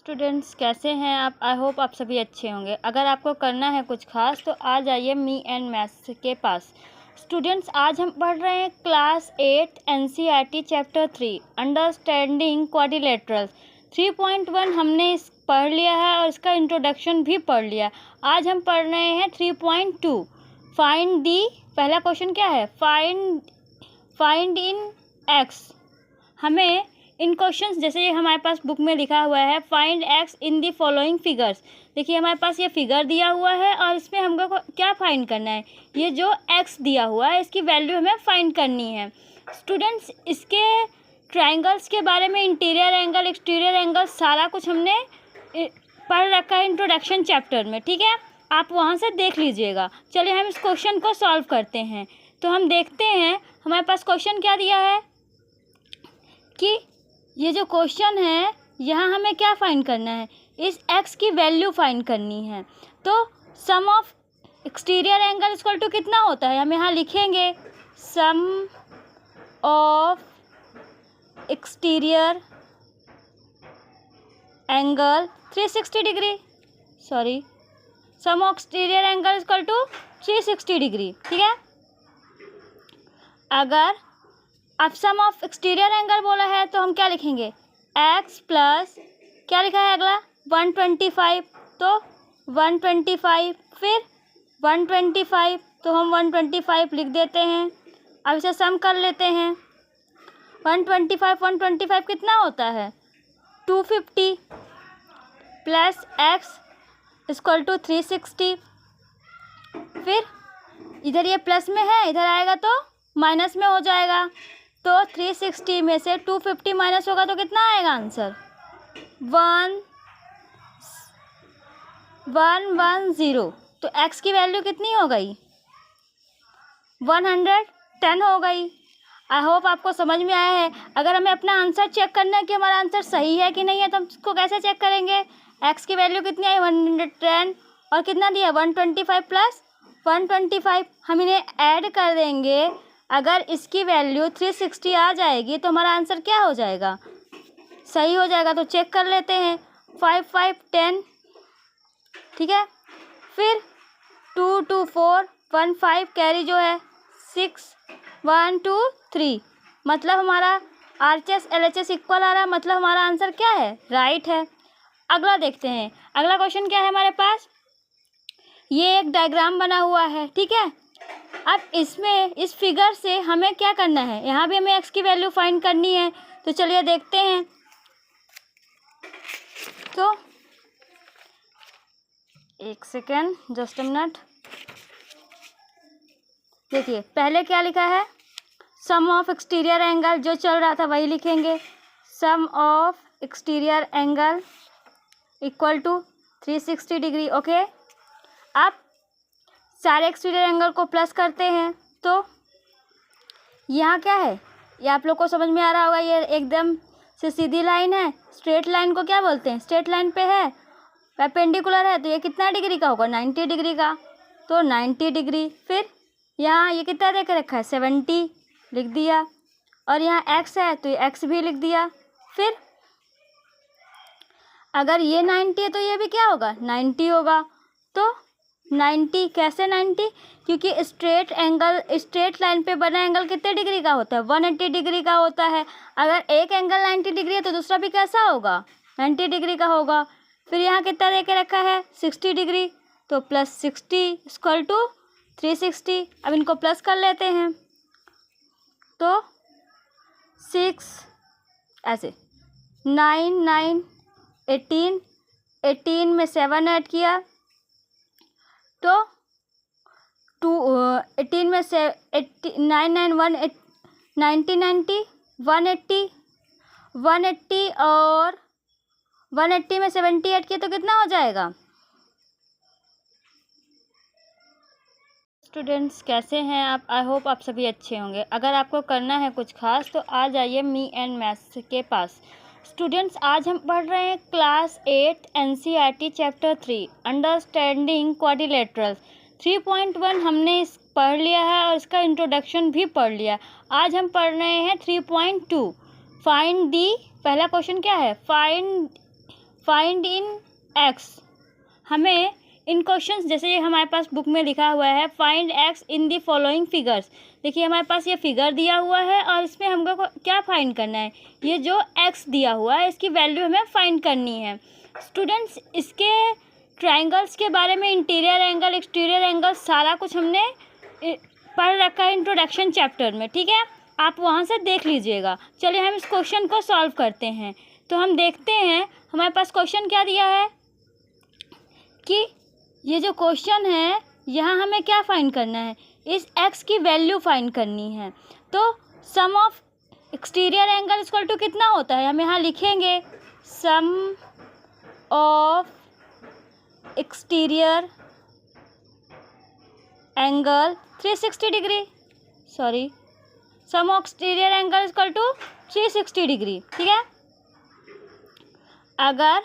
Students कैसे हैं आप। आई होप आप सभी अच्छे होंगे। अगर आपको करना है कुछ खास तो आ जाइए मी एंड मैथ्स के पास। स्टूडेंट्स आज हम पढ़ रहे हैं class 8 NCERT chapter 3 understanding quadrilaterals 3.1 हमने इस पढ़ लिया है और इसका इंट्रोडक्शन भी पढ़ लिया। आज हम पढ़ रहे हैं 3.2 फाइंड दी। पहला क्वेश्चन क्या है, फाइंड इन एक्स। हमें इन क्वेश्चंस जैसे ये हमारे पास बुक में लिखा हुआ है find x in the following figures. देखिए हमारे पास ये फिगर दिया हुआ है और इसमें हमको क्या फाइंड करना है, ये जो एक्स दिया हुआ है इसकी वैल्यू हमें फाइंड करनी है। स्टूडेंट्स इसके ट्राइंगल्स के बारे में इंटीरियर एंगल एक्सटीरियर एंगल सारा कुछ हमने पढ़ रखा है इंट्रोडक्शन चैप्टर में, ठीक है, आप वहाँ से देख लीजिएगा। चलिए हम इस क्वेश्चन को सॉल्व करते हैं। तो हम देखते हैं हमारे पास क्वेश्चन क्या दिया है कि ये जो क्वेश्चन है यहाँ हमें क्या फाइंड करना है, इस एक्स की वैल्यू फाइंड करनी है। तो sum of exterior angle equal to कितना होता है, हम यहाँ लिखेंगे sum of exterior angle 360 degree, sorry sum of exterior angle equal to 360 degree, ठीक है। अगर अब सम ऑफ एक्सटीरियर एंगल बोला है तो हम क्या लिखेंगे, एक्स प्लस क्या लिखा है अगला 125, तो 125 फिर 125, तो हम 125 लिख देते हैं। अब इसे सम कर लेते हैं। 125 कितना होता है 250 प्लस एक्स इक्वल टू 360। फिर इधर ये प्लस में है, इधर आएगा तो माइनस में हो जाएगा। तो 360 में से 250 माइनस होगा तो कितना आएगा आंसर 110। तो x की वैल्यू कितनी हो गई 110 हो गई। आई होप आपको समझ में आया है। अगर हमें अपना आंसर चेक करना है कि हमारा आंसर सही है कि नहीं है तो हम इसको कैसे चेक करेंगे, x की वैल्यू कितनी आई 110 और कितना दिया 125 प्लस 125, हम इन्हें ऐड कर देंगे। अगर इसकी वैल्यू 360 आ जाएगी तो हमारा आंसर क्या हो जाएगा, सही हो जाएगा। तो चेक कर लेते हैं 5 5 10, ठीक है। फिर 2 2 4 1 5 कैरी जो है 6 1 2 3, मतलब हमारा RHS LHS इक्वल आ रहा है, मतलब हमारा आंसर क्या है राइट है। अगला देखते हैं, अगला क्वेश्चन क्या है हमारे पास, ये एक डायग्राम बना हुआ है, ठीक है। अब इसमें इस फिगर से हमें क्या करना है, यहाँ भी हमें x की वैल्यू फाइंड करनी है। तो चलिए देखते हैं। तो एक सेकेंड, जस्ट अ मिनट। देखिए पहले क्या लिखा है, सम ऑफ एक्सटीरियर एंगल, जो चल रहा था वही लिखेंगे। Sum of exterior angle equal to 360 degree, okay. अब सारे एक्सटीरियर एंगल को प्लस करते हैं। तो यहाँ क्या है, ये आप लोग को समझ में आ रहा होगा, ये एकदम से सीधी लाइन है। स्ट्रेट लाइन को क्या बोलते हैं, स्ट्रेट लाइन पे है, परपेंडिकुलर है, तो ये कितना डिग्री का होगा 90 डिग्री का, तो 90 डिग्री। फिर यहाँ ये कितना दे के रखा है 70 लिख दिया, और यहाँ x है तो ये x भी लिख दिया। फिर अगर ये 90 है तो ये भी क्या होगा 90 होगा। तो 90 कैसे 90, क्योंकि स्ट्रेट लाइन पे बना एंगल कितने डिग्री का होता है 180 डिग्री का होता है। अगर एक एंगल 90 डिग्री है तो दूसरा भी कैसा होगा 90 डिग्री का होगा। फिर यहाँ कितना दे के रखा है 60 डिग्री, तो प्लस 60 इक्वल टू 360। अब इनको प्लस कर लेते हैं, तो 6 ऐसे 9 9 18 में 7 ऐड किया तो 18 में से 9 9 1 90 90 180 और 180 में 70 ऐड किया तो कितना हो जाएगा। स्टूडेंट्स कैसे हैं आप, आई होप आप सभी अच्छे होंगे। अगर आपको करना है कुछ खास तो आ जाइए मी एंड मैथ्स के पास। स्टूडेंट्स आज हम पढ़ रहे हैं class 8 NCERT chapter 3 understanding quadrilaterals 3.1 हमने इस पढ़ लिया है और इसका इंट्रोडक्शन भी पढ़ लिया। आज हम पढ़ रहे हैं 3.2 फाइंड दी। पहला क्वेश्चन क्या है, फाइंड इन एक्स, हमें इन क्वेश्चंस जैसे ये हमारे पास बुक में लिखा हुआ है find x in the following figures. देखिए हमारे पास ये फिगर दिया हुआ है और इसमें हमको क्या फाइंड करना है, ये जो एक्स दिया हुआ है इसकी वैल्यू हमें फाइंड करनी है। स्टूडेंट्स इसके ट्राइंगल्स के बारे में, इंटीरियर एंगल, एक्सटीरियर एंगल, सारा कुछ हमने पढ़ रखा है इंट्रोडक्शन चैप्टर में, ठीक है, आप वहाँ से देख लीजिएगा। चलिए हम इस क्वेश्चन को सॉल्व करते हैं। तो हम देखते हैं हमारे पास क्वेश्चन क्या दिया है कि ये जो क्वेश्चन है यहाँ हमें क्या फाइंड करना है, इस एक्स की वैल्यू फाइंड करनी है। तो sum of exterior angle equal to कितना होता है, हम यहाँ लिखेंगे sum of exterior angle 360 degree, sorry sum of exterior angle equal to 360 degree, ठीक है। अगर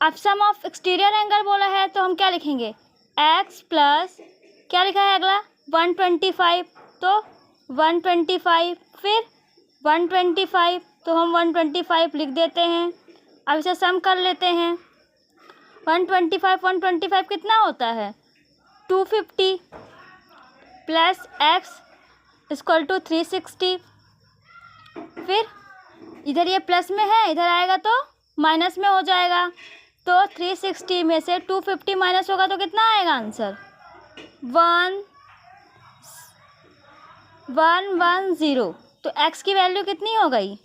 अब सम ऑफ एक्सटीरियर एंगल बोला है तो हम क्या लिखेंगे, एक्स प्लस क्या लिखा है अगला 125, तो 125, फिर 125, तो हम 125 लिख देते हैं। अब इसे सम कर लेते हैं, 125 कितना होता है 250 प्लस एक्स इक्वल टू 360, फिर इधर ये प्लस में है, इधर आएगा तो माइनस में हो जाएगा, तो 360 में से 250 माइनस होगा तो कितना आएगा आंसर 110। तो x की वैल्यू कितनी हो गई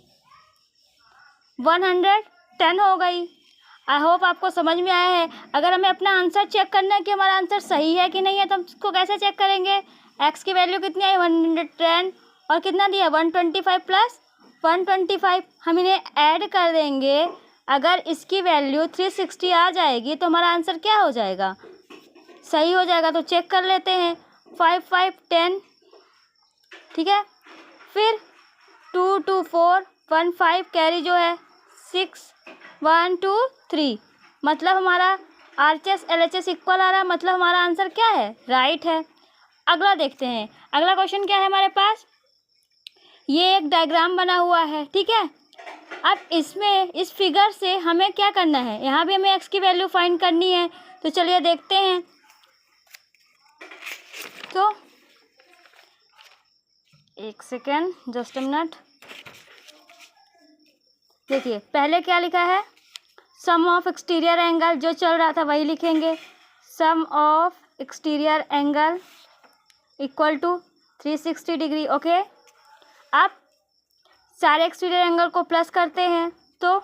110 हो गई। आई होप आपको समझ में आया है। अगर हमें अपना आंसर चेक करना है कि हमारा आंसर सही है कि नहीं है तो हम इसको कैसे चेक करेंगे, x की वैल्यू कितनी आई 110 और कितना दिया 125 प्लस 125, हम इन्हें ऐड कर देंगे। अगर इसकी वैल्यू 360 आ जाएगी तो हमारा आंसर क्या हो जाएगा, सही हो जाएगा। तो चेक कर लेते हैं 5 5 10, ठीक है, फिर 2 2 4 1 5 कैरी जो है 6 1 2 3, मतलब हमारा RHS LHS इक्वल आ रहा है, मतलब हमारा आंसर क्या है राइट है। अगला देखते हैं, अगला क्वेश्चन क्या है हमारे पास, ये एक डायग्राम बना हुआ है, ठीक है। अब इसमें इस फिगर से हमें क्या करना है, यहाँ भी हमें x की वैल्यू फाइंड करनी है। तो चलिए देखते हैं। तो एक सेकेंड, जस्ट अ मिनट, देखिए पहले क्या लिखा है, सम ऑफ एक्सटीरियर एंगल, जो चल रहा था वही लिखेंगे, sum of exterior angle equal to 360 degree, okay. अब सारे एक्सटीरियर एंगल को प्लस करते हैं, तो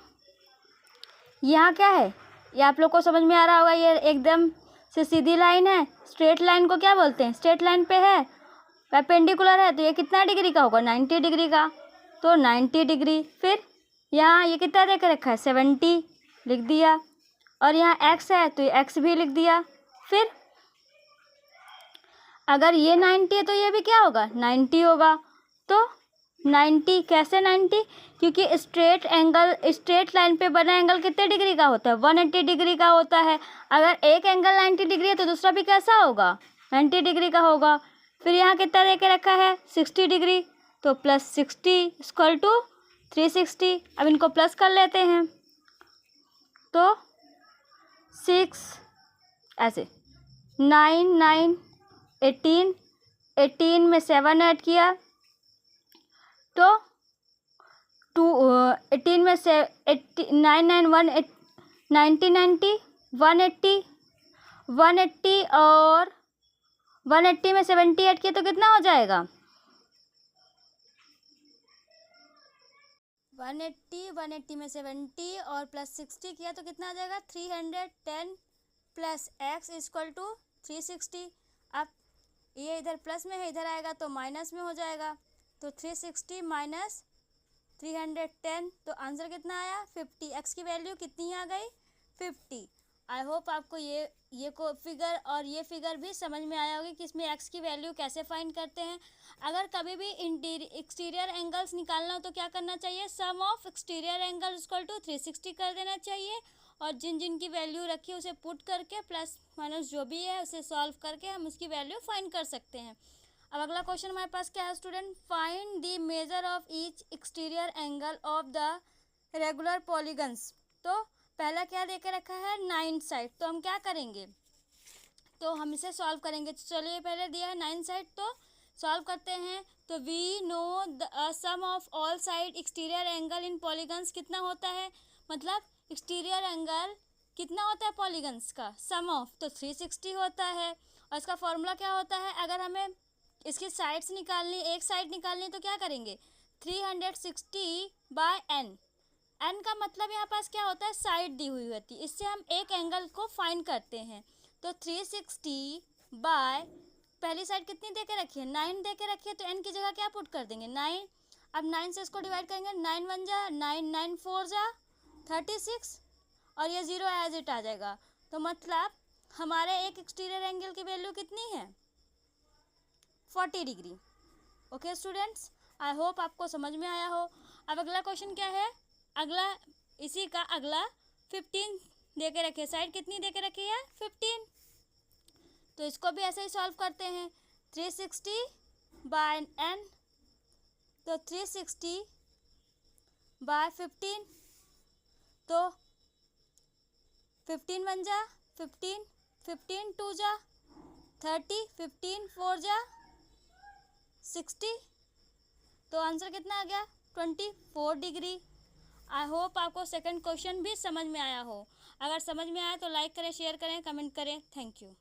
यहाँ क्या है, ये आप लोग को समझ में आ रहा होगा, ये एकदम से सीधी लाइन है, स्ट्रेट लाइन को क्या बोलते हैं, स्ट्रेट लाइन पे है, परपेंडिकुलर है, तो ये कितना डिग्री का होगा 90 डिग्री का, तो 90 डिग्री। फिर यहाँ ये कितना दे के रखा है 70 लिख दिया, और यहाँ x है तो ये x भी लिख दिया। फिर अगर ये 90 है तो ये भी क्या होगा 90 होगा, तो 90 कैसे 90, क्योंकि स्ट्रेट लाइन पे बना एंगल कितने डिग्री का होता है 180 डिग्री का होता है। अगर एक एंगल 90 डिग्री है तो दूसरा भी कैसा होगा 90 डिग्री का होगा। फिर यहाँ कितना दे के रखा है 60 डिग्री, तो प्लस 60 इक्वल टू 360। अब इनको प्लस कर लेते हैं, तो 6 ऐसे 9 9 18 में 7 ऐड किया तो 18 में से 9 9 90 90 180 और 180 में 70 ऐड किया तो कितना हो जाएगा 180 में 70 और प्लस 60 किया तो कितना आ जाएगा 310 प्लस x इक्वल टू 360। अब ये इधर प्लस में है, इधर आएगा तो माइनस में हो जाएगा, तो 360 माइनस 310, तो आंसर कितना आया 50। x की वैल्यू कितनी आ गई 50। आई होप आपको ये को फिगर और ये फिगर भी समझ में आया होगी कि इसमें x की वैल्यू कैसे फाइंड करते हैं। अगर कभी भी एक्सटीरियर एंगल्स निकालना हो तो क्या करना चाहिए, sum of exterior angle equal to 360 कर देना चाहिए, और जिन जिन की वैल्यू रखी है उसे पुट करके प्लस माइनस जो भी है उसे सॉल्व करके हम उसकी वैल्यू फाइंड कर सकते हैं। अब अगला क्वेश्चन हमारे पास क्या है student, find the measure of each exterior angle of the regular polygons. तो पहला क्या दे के रखा है 9 साइड, तो हम क्या करेंगे, तो हम इसे सॉल्व करेंगे। तो चलिए पहले दिया है 9 साइड, तो सॉल्व करते हैं। तो we know the sum of all side exterior angle in polygons कितना होता है, मतलब एक्सटीरियर एंगल कितना होता है पॉलीगन्स का, सम ऑफ, तो 360 होता है। और इसका फॉर्मूला क्या होता है, अगर हमें इसकी साइड्स निकालनी, एक साइड निकालनी, तो क्या करेंगे 360/n। n का मतलब यहाँ पास क्या होता है, साइड दी हुई होती है, इससे हम एक एंगल को फाइंड करते हैं। तो 360 बाय पहली साइड कितनी दे के रखी है 9 दे के रखी है, तो n की जगह क्या पुट कर देंगे 9। अब 9 से इसको डिवाइड करेंगे, 9 1 जा 9, 9 4 जा 36, और ये 0 एज इट आ जाएगा। तो मतलब हमारे एक एक्सटीरियर एंगल की वैल्यू कितनी है 40 degree. Okay students, I hope आपको समझ में आया हो। अब अगला क्वेश्चन क्या है, अगला इसी का अगला 15 दे के रखी है, साइड कितनी दे के रखी है 15, तो इसको भी ऐसे ही सॉल्व करते हैं। 360/n, तो 360/15, तो 15 1 जा 15, 15 2 जा 30, 15 4 जा 60, तो आंसर कितना आ गया 24 डिग्री। आई होप आपको सेकंड क्वेश्चन भी समझ में आया हो। अगर समझ में आया तो लाइक करें, शेयर करें, कमेंट करें। Thank you.